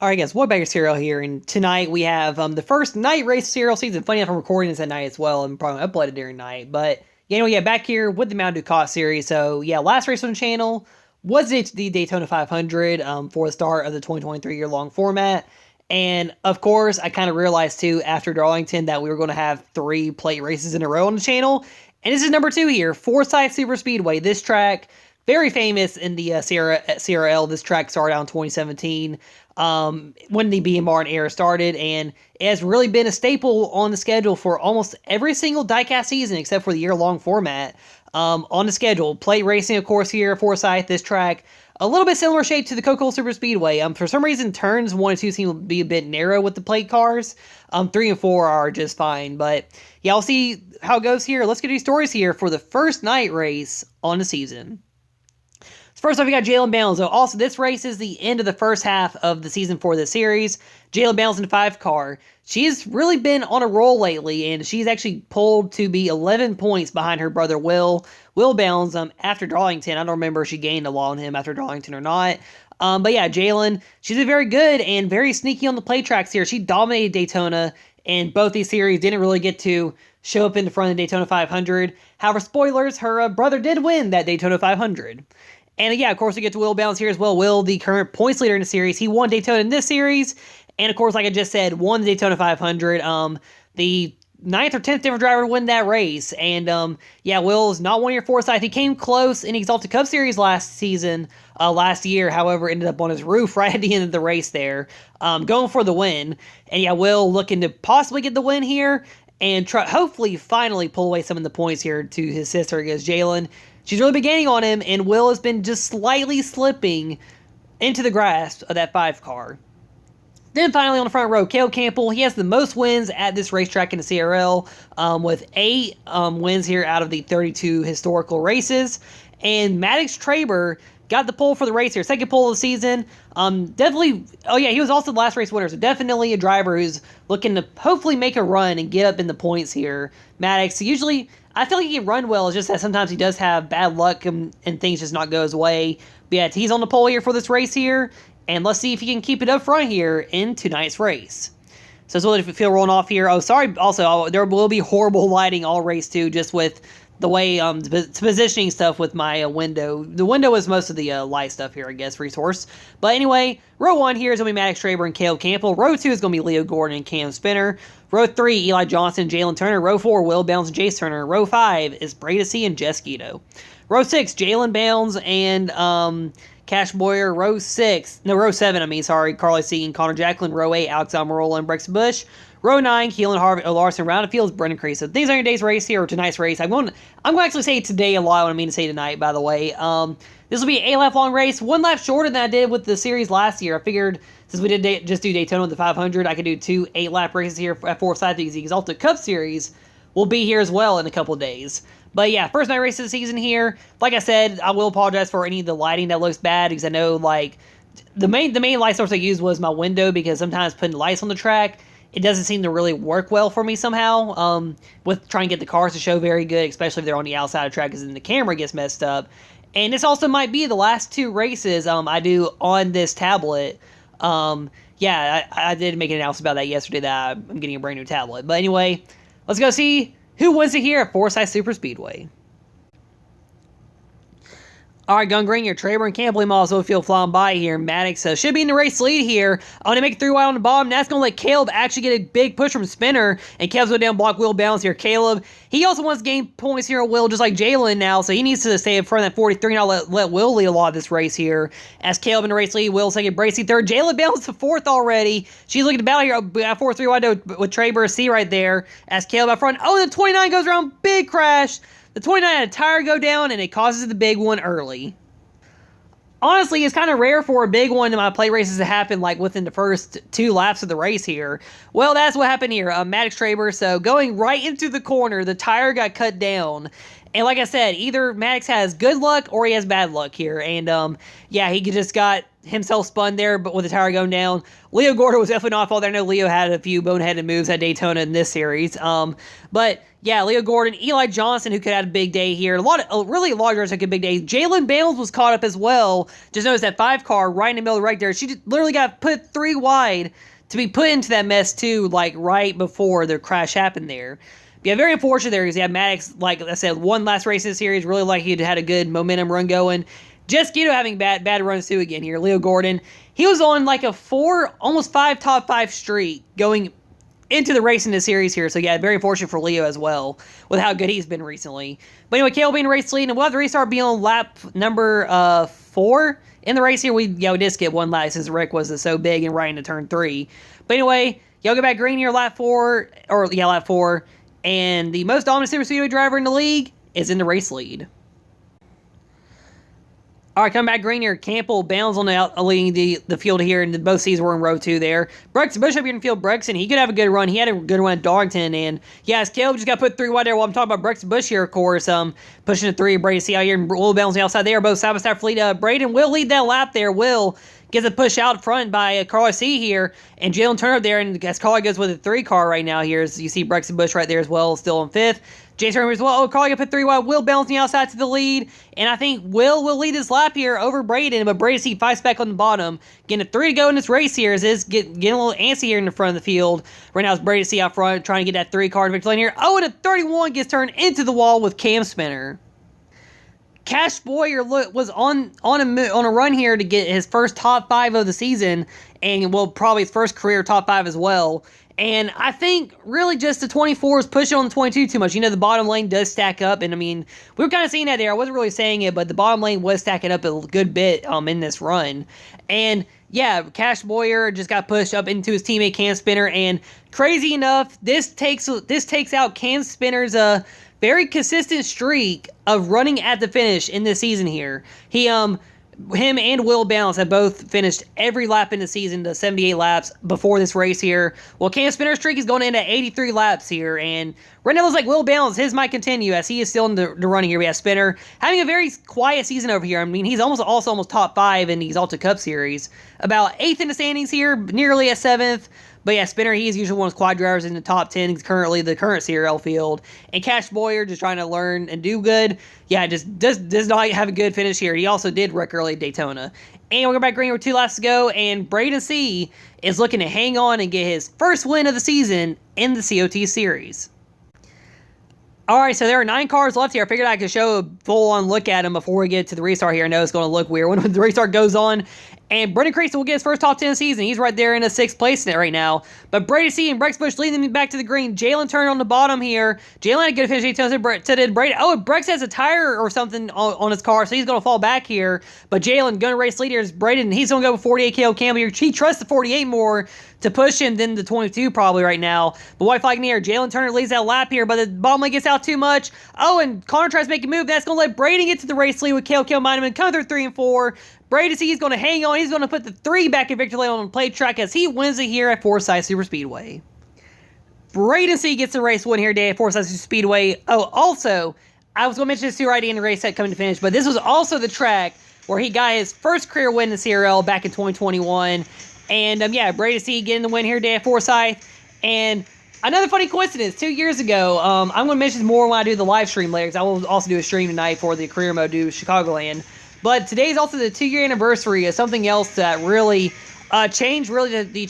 Alright guys, what back CRL here, and tonight we have the first night race CRL season. Funny enough, I'm recording this at night as well, and probably upload it during night. But back here with the Mountain Dew COT series. So yeah, last race on the channel was the Daytona 500 for the start of the 2023 year-long format. And of course, I kind of realized too after Darlington that we were going to have 3 plate races in a row on the channel. And this is number 2 here, Forsyth Superspeedway. This track, very famous in the CRL. This track started out in 2017 when the BMR era started, and it has really been a staple on the schedule for almost every single diecast season except for the year-long format. On the schedule, plate racing, of course, here at Forsyth. This track, a little bit similar shape to the Coca-Cola Superspeedway. For some reason, turns 1 and 2 seem to be a bit narrow with the plate cars. 3 and 4 are just fine, but yeah, I'll see how it goes here. Let's get these stories here for the first night race on the season. First off, we got Jalen Bounds. So also, this race is the end of the first half of the season for the series. Jalen Bounds in the 5 car. She's really been on a roll lately, and she's actually pulled to be 11 points behind her brother Will Bounds after Darlington. I don't remember if she gained a lot on him after Darlington or not. But yeah, Jalen, she's been very good and very sneaky on the play tracks here. She dominated Daytona, and both these series didn't really get to show up in the front of the Daytona 500. However, spoilers, her brother did win that Daytona 500. And yeah, of course, we get to Will Bounds here as well. Will, the current points leader in the series, he won Daytona in this series. And of course, like I just said, won the Daytona 500. The 9th or 10th different driver to win that race. And yeah, Will is not one of your Forsyth. He came close in the Exalted Cup Series last year. However, ended up on his roof right at the end of the race there, going for the win. And yeah, Will looking to possibly get the win here and hopefully finally pull away some of the points here to his sister against Jalen. She's really been gaining on him, and Will has been just slightly slipping into the grasp of that 5 car. Then finally on the front row, Caleb Campbell. He has the most wins at this racetrack in the CRL, with 8 wins here out of the 32 historical races. And Maddox Traber got the pole for the race here. Second pole of the season. Definitely, oh yeah, he was also the last race winner, so definitely a driver who's looking to hopefully make a run and get up in the points here. Maddox, usually, I feel like he can run well, it's just that sometimes he does have bad luck and things just not go his way. But yeah, he's on the pole here for this race here, and let's see if he can keep it up front here in tonight's race. So it's really feel rolling off here. Oh, sorry, also, there will be horrible lighting all race too, just with the way positioning stuff with my window. The window is most of the light stuff here, I guess, resource. But anyway, row 1 here is going to be Maddox Traber and Caleb Campbell. Row 2 is going to be Leo Gordon and Cam Spinner. Row 3, Eli Johnson, Jalen Turner. Row 4, Will Bounds and Jace Turner. Row 5 is Bradesy and Jess Guido. Row 6, Jalen Bounds and Cash Boyer. Row 7, Carly Seaton, Connor Jacqueline. Row 8, Alex Almirola and Brex Bush. Row 9, Keelan Harvey, Larson. Round of fields, Brendan Crease. So things on your day's race here, or tonight's race. I'm going to actually say today a lot when I mean to say tonight, by the way. This will be an 8-lap long race, 1 lap shorter than I did with the series last year. I figured since we did just do Daytona with the 500, I could do 2 8-lap races here at Forsyth because the Exalted Cup Series will be here as well in a couple days. But yeah, first night race of the season here. Like I said, I will apologize for any of the lighting that looks bad because I know like the main light source I used was my window because sometimes putting lights on the track, it doesn't seem to really work well for me somehow with trying to get the cars to show very good, especially if they're on the outside of the track because then the camera gets messed up. And this also might be the last 2 races I do on this tablet. Yeah, I did make an announcement about that yesterday that I'm getting a brand new tablet. But anyway, let's go see who wins it here at Forsyth Superspeedway. All right, Gun Green, your Traber and Campbell also feel flying by here. Maddox should be in the race lead here. I want to make it 3 wide on the bottom. That's going to let Caleb actually get a big push from Spinner. And Caleb's going down block Will Bounds here. Caleb, he also wants to gain points here on Will, just like Jalen now. So he needs to stay in front of that 43. Now let Will lead a lot of this race here. As Caleb in the race lead, Will second, Bracey third. Jalen Bounds to 4th already. She's looking to battle here. 4-3 wide with Traber C right there. As Caleb up front. Oh, the 29 goes around. Big crash. The 29 had a tire go down, and it causes the big one early. Honestly, it's kind of rare for a big one in my plate races to happen like within the first 2 laps of the race here. Well, that's what happened here. Maddox Traber, so going right into the corner, the tire got cut down. And like I said, either Maddox has good luck or he has bad luck here. And yeah, he just got himself spun there, but with the tire going down. Leo Gordon was definitely not fault there. I know Leo had a few boneheaded moves at Daytona in this series. But yeah, Leo Gordon, Eli Johnson, who could have a big day here. Really a lot of drivers had a big day. Jalen Bales was caught up as well. Just notice that 5 car right in the middle right there. She just literally got put 3 wide to be put into that mess too, like right before the crash happened there. Yeah, very unfortunate there because Maddox, like I said, won last race in the series. Really like he'd had a good momentum run going. Just having bad runs too again here. Leo Gordon, he was on like a 4, almost 5 top 5 streak going into the race in the series here. So yeah, very unfortunate for Leo as well with how good he's been recently. But anyway, Cale being race lead, and we'll have the restart be on lap number 4 in the race here. We did skip one lap since Rick was so big and right into turn 3. But anyway, y'all go back green here, lap 4, lap 4. And the most dominant Superspeedway driver in the league is in the race lead. All right, coming back green here. Campbell bounds on the leading the field here, and both C's were in row 2 there. Bush up here in the field. Brexton, he could have a good run. He had a good run at Darlington, and yes, Caleb just got put 3 wide there. While I'm talking about Brexton Bush here, of course, pushing the 3. Braden C out here, and Will bounds on the outside. They are both side by side for lead. Braden will lead that lap there. Will gets a push out front by Carly C here, and Jalen Turner up there, and as Carly goes with a 3 car right now here, as you see Brexton Bush right there as well, still in 5th. Jason Turner as well. Oh, Carly got put 3 wide. Will balancing the outside to the lead, and I think Will lead his lap here over Braden, but Braden C fights back on the bottom, getting a 3 to go in this race here, as it's getting a little antsy here in the front of the field. Right now it's Braden C out front, trying to get that 3 car to victory lane here. Oh, and a 31 gets turned into the wall with cam spinner. Cash Boyer was on a run here to get his first top 5 of the season, and probably his first career top 5 as well. And I think really just the 24 is pushing on the 22 too much. The bottom lane does stack up, and I mean, we were kind of seeing that there. I wasn't really saying it, but the bottom lane was stacking up a good bit in this run. And yeah, Cash Boyer just got pushed up into his teammate Cam Spinner, and crazy enough, this takes out Cam Spinner's very consistent streak of running at the finish in this season here. Him and Will Balance have both finished every lap in the season to 78 laps before this race here. Well, Cam Spinner's streak is going into 83 laps here, and right now it looks like Will Balance, his might continue as he is still in the running here. We have Spinner having a very quiet season over here. I mean, he's almost top 5 in these Alta Cup series. About 8th in the standings here, nearly a 7th. But yeah, Spinner, he's usually one of the quad drivers in the top 10. He's currently the current CRL field. And Cash Boyer just trying to learn and do good. Yeah, just does not have a good finish here. He also did wreck early at Daytona. And we'll go back green with 2 laps to go. And Braden C is looking to hang on and get his first win of the season in the COT series. All right, so there are 9 cars left here. I figured I could show a full-on look at them before we get to the restart here. I know it's going to look weird when the restart goes on. And Brendan Creasy will get his first top 10 of the season. He's right there in a 6th place right now. But Brady C and Brex Bush leading them back to the green. Jalen Turner on the bottom here. Jalen had a good finish. So did Brady. Oh, Brex has a tire or something on his car, so he's going to fall back here. But Jalen, going to race leader is Braden. He's going to go with 48 KO Campbell here. He trusts the 48 more to push him than the 22 probably right now. But white flag in the air. Jalen Turner leads that lap here, but the bottom lane gets out too much. Oh, and Connor tries to make a move. That's going to let Braden get to the race lead with KO Meineman. Come through 3 and 4. Brady C is going to hang on. He's going to put the 3 back in victory lane on the play track as he wins it here at Forsyth Superspeedway. Braden C gets the race win here today at Forsyth Superspeedway. Oh, also, I was going to mention this too right in the race set coming to finish, but this was also the track where he got his first career win in the CRL back in 2021. And yeah, Brady C getting the win here today at Forsyth. And another funny coincidence, 2 years ago, I'm going to mention more when I do the live stream later, because I will also do a stream tonight for the career mode due Chicagoland. But today is also the 2-year anniversary of something else that really changed the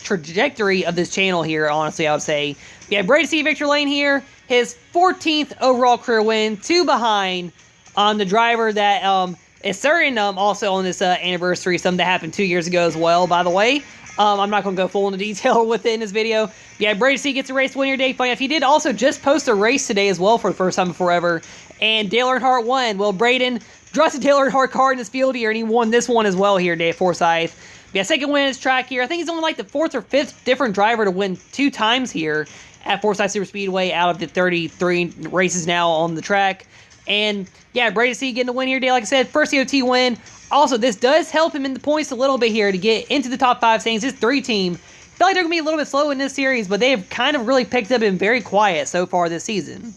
trajectory of this channel here, honestly, I would say. Yeah, Brady C. Victor Lane here, his 14th overall career win, 2 behind the driver that is serving also on this anniversary, something that happened 2 years ago as well, by the way. I'm not going to go full into detail with it in this video. Yeah, Brady C. gets a race win here today. Funny enough, he did also just post a race today as well for the first time in forever. And Dale Earnhardt won. Well, Braden trusted Dale Earnhardt car in this field here, and he won this one as well here today at Forsyth. Yeah, second win in his track here. I think he's only like the 4th or 5th different driver to win 2 times here at Forsyth Superspeedway out of the 33 races now on the track. And yeah, Brady C getting the win here today. Like I said, first COT win. Also, this does help him in the points a little bit here to get into the top 5 standings. His 3 team, I feel like they're going to be a little bit slow in this series, but they have kind of really picked up and been very quiet so far this season.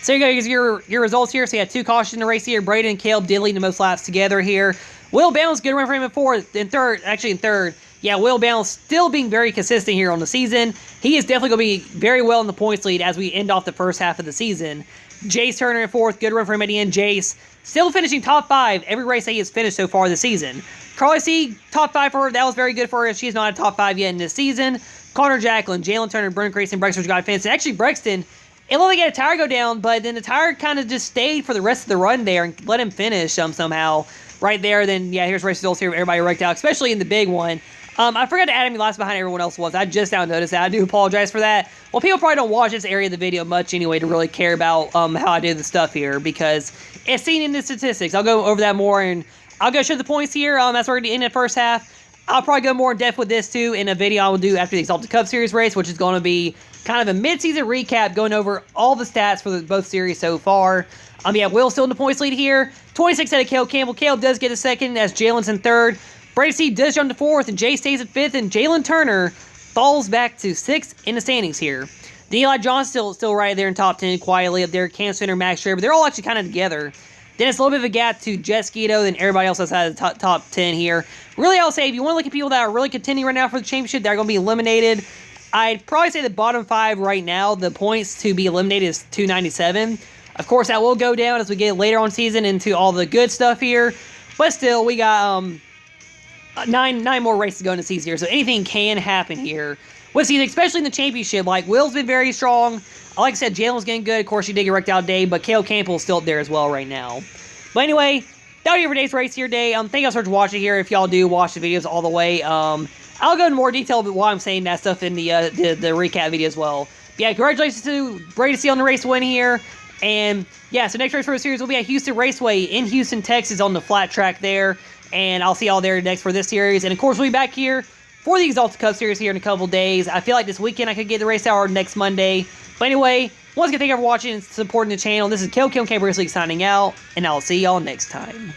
So you guys, your results here. So you had 2 cautions in the race here. Braden and Caleb did lead the most laps together here. Will Balance, good run for him in 4th. In 3rd, actually in 3rd. Yeah, Will Balance still being very consistent here on the season. He is definitely going to be very well in the points lead as we end off the first half of the season. Jace Turner in 4th. Good run for him at the end. Jace still finishing top 5 every race that he has finished so far this season. Carly C, top 5 for her. That was very good for her. She's not a top 5 yet in this season. Connor Jacqueline, Jalen Turner, Brennan Grayson, Brexton got fence. And actually, Brexton, it let him get a tire go down, but then the tire kind of just stayed for the rest of the run there and let him finish somehow right there. Then, yeah, here's race results here. Everybody wrecked out, especially in the big one. I forgot to add him last behind everyone else was. I just now noticed that. I do apologize for that. Well, people probably don't watch this area of the video much anyway to really care about how I do the stuff here because it's seen in the statistics. I'll go over that more, and I'll go show the points here. That's where we're going to end the first half. I'll probably go more in depth with this, too, in a video I will do after the Exalted Cup Series race, which is going to be kind of a mid-season recap going over all the stats for both series so far. Yeah, Will's still in the points lead here. 26 out of Caleb Campbell. Caleb does get a 2nd as Jalen's in 3rd. Brady C does jump to 4th, and Jay stays at 5th, and Jalen Turner falls back to 6th in the standings here. Then Eli John's still right there in top 10, quietly up there. Cam Center, Max Schreiber, they're all actually kind of together. Then it's a little bit of a gap to Jet Skeeto, then everybody else outside the top 10 here. Really, I'll say, if you want to look at people that are really contending right now for the championship, they're going to be eliminated. I'd probably say the bottom 5 right now, the points to be eliminated is 297. Of course, that will go down as we get later on season into all the good stuff here. But still, we got nine more races to go in the season here, so anything can happen here with season, especially in the championship. Like, Will's been very strong. Like I said, Jalen's getting good. Of course, she did get wrecked out today, but Caleb Campbell's still up there as well right now. But anyway, that'll be it for today's race here today. Thank y'all so much for watching here. If y'all do watch the videos all the way, I'll go into more detail about why I'm saying that stuff in the recap video as well. But yeah, congratulations to Brady C on the race win here. And yeah, so next race for the series will be at Houston Raceway in Houston, Texas on the flat track there. And I'll see y'all there next for this series. And of course, we'll be back here for the Exalted Cup Series here in a couple days. I feel like this weekend I could get the race hour next Monday. But anyway, once again, thank you for watching and supporting the channel. This is Caleb K. Brace League signing out, and I'll see y'all next time.